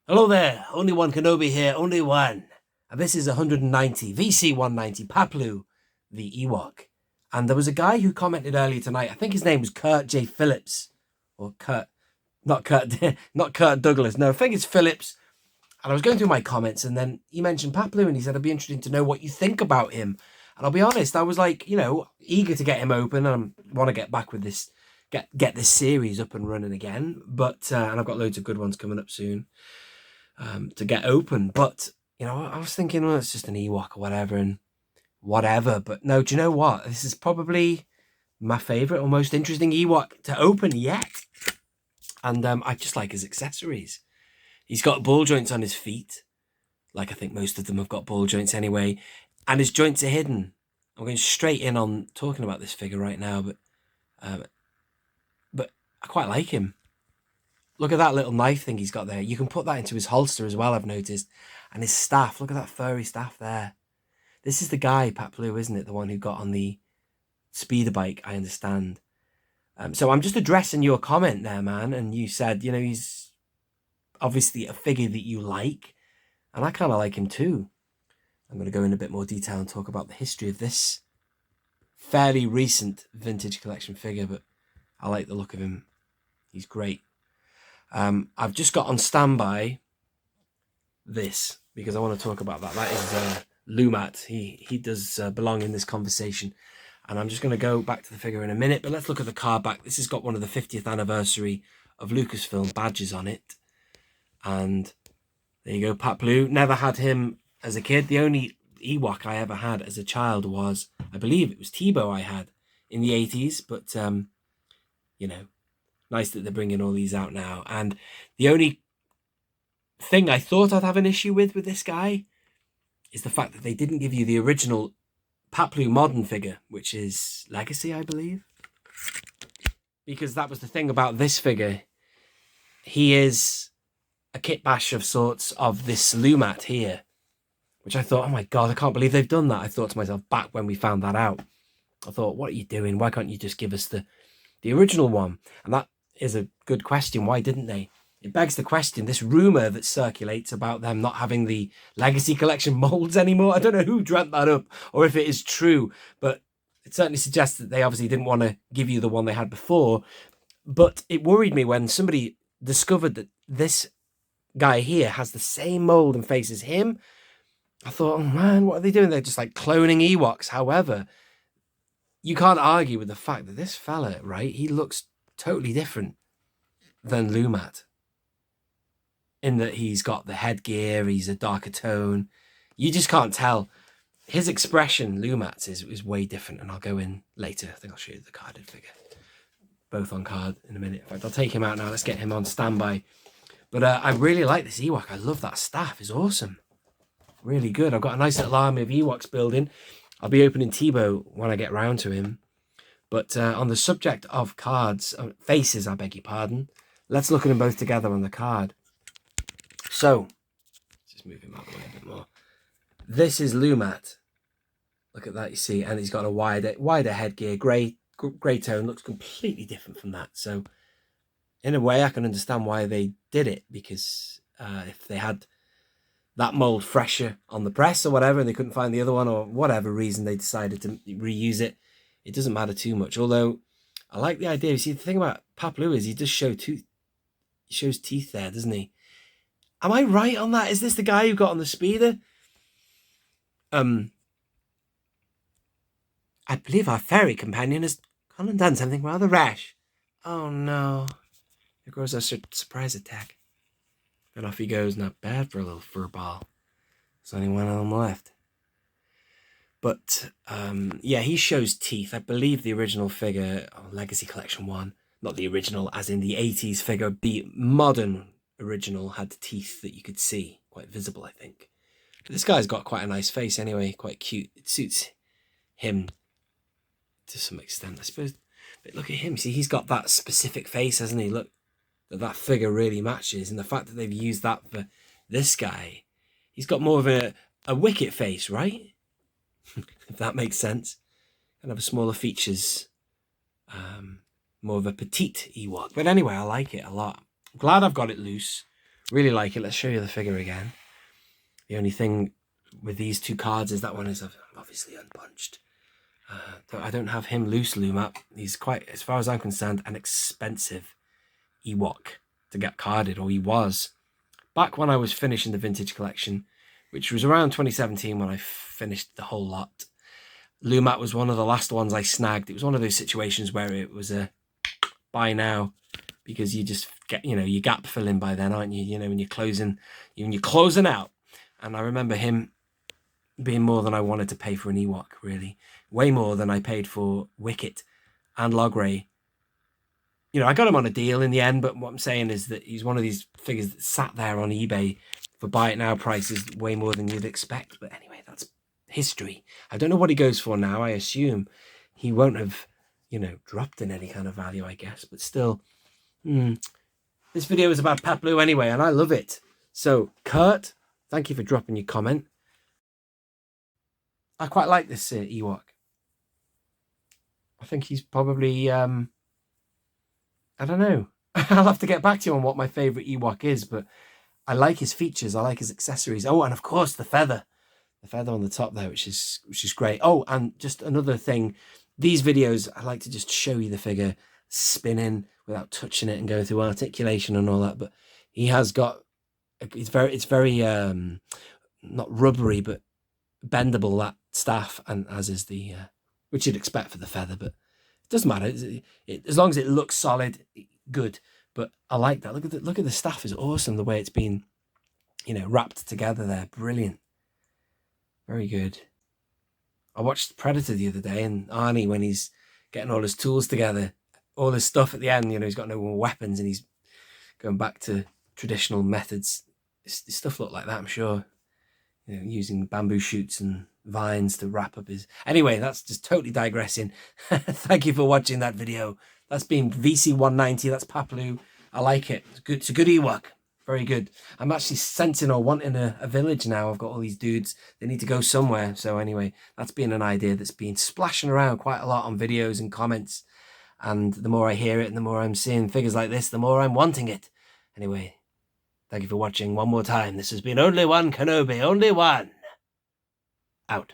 Hello there, only one Kenobi here, only one. And this is 190, VC190 Paploo, the Ewok. And there was a guy who commented earlier tonight, I think his name was Kurt J. Phillips. Or Kurt, not Kurt, not Kurt Douglas, no, I think it's Phillips. And I was going through my comments and then he mentioned Paploo and he said, it'd be interesting to know what you think about him. And I'll be honest, I was like, eager to get him open and I want to get back with this, get this series up and running again. But, and I've got loads of good ones coming up soon. To get open, but I was thinking, well, it's just an Ewok or whatever, but no, do you know what, this is probably my favorite or most interesting Ewok to open yet. And I just like his accessories. He's got ball joints on his feet, like I think most of them have got ball joints anyway, and his joints are hidden. I'm going straight in on talking about this figure right now, but I quite like him. Look at that little knife thing he's got there. You can put that into his holster as well, I've noticed. And his staff, look at that furry staff there. This is the guy, Paploo, isn't it? The one who got on the speeder bike, I understand. So I'm just addressing your comment there, man. And you said, he's obviously a figure that you like. And I kind of like him too. I'm going to go in a bit more detail and talk about the history of this fairly recent vintage collection figure. But I like the look of him. He's great. I've just got on standby this because I want to talk about that. That is Lumat. He does belong in this conversation. And I'm just going to go back to the figure in a minute. But let's look at the card back. This has got one of the 50th anniversary of Lucasfilm badges on it. And there you go, Paploo. Never had him as a kid. The only Ewok I ever had as a child was, I believe it was Tebow I had in the 80s. But, nice that they're bringing all these out now. And the only thing I thought I'd have an issue with this guy is the fact that they didn't give you the original Paploo modern figure, which is Legacy, I believe. Because that was the thing about this figure. He is a kit bash of sorts of this Lumat here, which I thought, oh my God, I can't believe they've done that. I thought to myself back when we found that out. I thought, what are you doing? Why can't you just give us the original one? And that is a good question. Why didn't they? It begs the question, this rumor that circulates about them not having the Legacy Collection molds anymore. I don't know who dreamt that up or if it is true, but it certainly suggests that they obviously didn't want to give you the one they had before. But it worried me when somebody discovered that this guy here has the same mold and face as him. I thought, oh man, what are they doing? They're just like cloning Ewoks. However, you can't argue with the fact that this fella, right, he looks totally different than Lumat in that he's got the headgear, he's a darker tone. You just can't tell. His expression, Lumat's, is way different, and I'll go in later. I think I'll show you the carded figure. Both on card in a minute. In fact, I'll take him out now. Let's get him on standby. But I really like this Ewok. I love that staff. It's awesome. Really good. I've got a nice little army of Ewoks building. I'll be opening Tebow when I get round to him. But on the subject of cards, faces, I beg your pardon, let's look at them both together on the card. So, let's just move him out of the way a bit more. This is Lumat. Look at that, you see, and he's got a wider headgear, grey tone, looks completely different from that. So, in a way, I can understand why they did it, because if they had that mold fresher on the press or whatever, and they couldn't find the other one or whatever reason they decided to reuse it, it doesn't matter too much. Although I like the idea. You see, the thing about Paploo is he does show tooth. He shows teeth there, doesn't he? Am I right on that? Is this the guy who got on the speeder? I believe our fairy companion has gone and done something rather rash. Oh no. There goes our surprise attack. And off he goes. Not bad for a little fur ball. There's only one of them left. But, yeah, he shows teeth. I believe the original figure, Legacy Collection 1, not the original, as in the 80s figure, the modern original had teeth that you could see. Quite visible, I think. But this guy's got quite a nice face anyway, quite cute. It suits him to some extent, I suppose. But look at him. See, he's got that specific face, hasn't he? Look, that figure really matches. And the fact that they've used that for this guy, he's got more of a Wicket face, right? If that makes sense. Kind of a smaller features. More of a petite Ewok. But anyway, I like it a lot. I'm glad I've got it loose. Really like it. Let's show you the figure again. The only thing with these two cards is that one is obviously unpunched. I don't have him loose, Lumat. He's quite, as far as I'm concerned, an expensive Ewok to get carded, or he was. Back when I was finishing the vintage collection, which was around 2017 when I finished the whole lot, Lumat was one of the last ones I snagged. It was one of those situations where it was a buy now, because you just get, your gap filling by then, aren't you? When you're closing out. And I remember him being more than I wanted to pay for an Ewok, really. Way more than I paid for Wicket and Logray. I got him on a deal in the end, but what I'm saying is that he's one of these figures that sat there on eBay for buy it now prices way more than you'd expect. But anyway, that's history. I don't know what he goes for now. I assume he won't have, dropped in any kind of value, I guess. But still, this video is about Paploo anyway, and I love it. So, Kurt, thank you for dropping your comment. I quite like this Ewok. I think he's probably, I don't know. I'll have to get back to you on what my favourite Ewok is, but I like his features. I like his accessories. Oh, and of course the feather. The feather on the top there, which is great. Oh, and just another thing. These videos, I like to just show you the figure spinning without touching it and going through articulation and all that. But he has got, it's very not rubbery, but bendable, that staff, and as is the, which you'd expect for the feather, but it doesn't matter. As long as it looks solid, good. But I like that. Look at the staff is awesome. The way it's been, wrapped together there. Brilliant. Very good. I watched Predator the other day, and Arnie, when he's getting all his tools together, all his stuff at the end, he's got no more weapons and he's going back to traditional methods. His stuff looked like that, I'm sure. Using bamboo shoots and vines to wrap up his... Anyway, that's just totally digressing. Thank you for watching that video. That's been VC190. That's Paploo. I like it. It's a good Ewok. Very good. I'm actually sensing or wanting a village now. I've got all these dudes. They need to go somewhere. So anyway, that's been an idea that's been splashing around quite a lot on videos and comments. And the more I hear it and the more I'm seeing figures like this, the more I'm wanting it. Anyway, thank you for watching one more time. This has been Only One Kenobi. Only one. Out.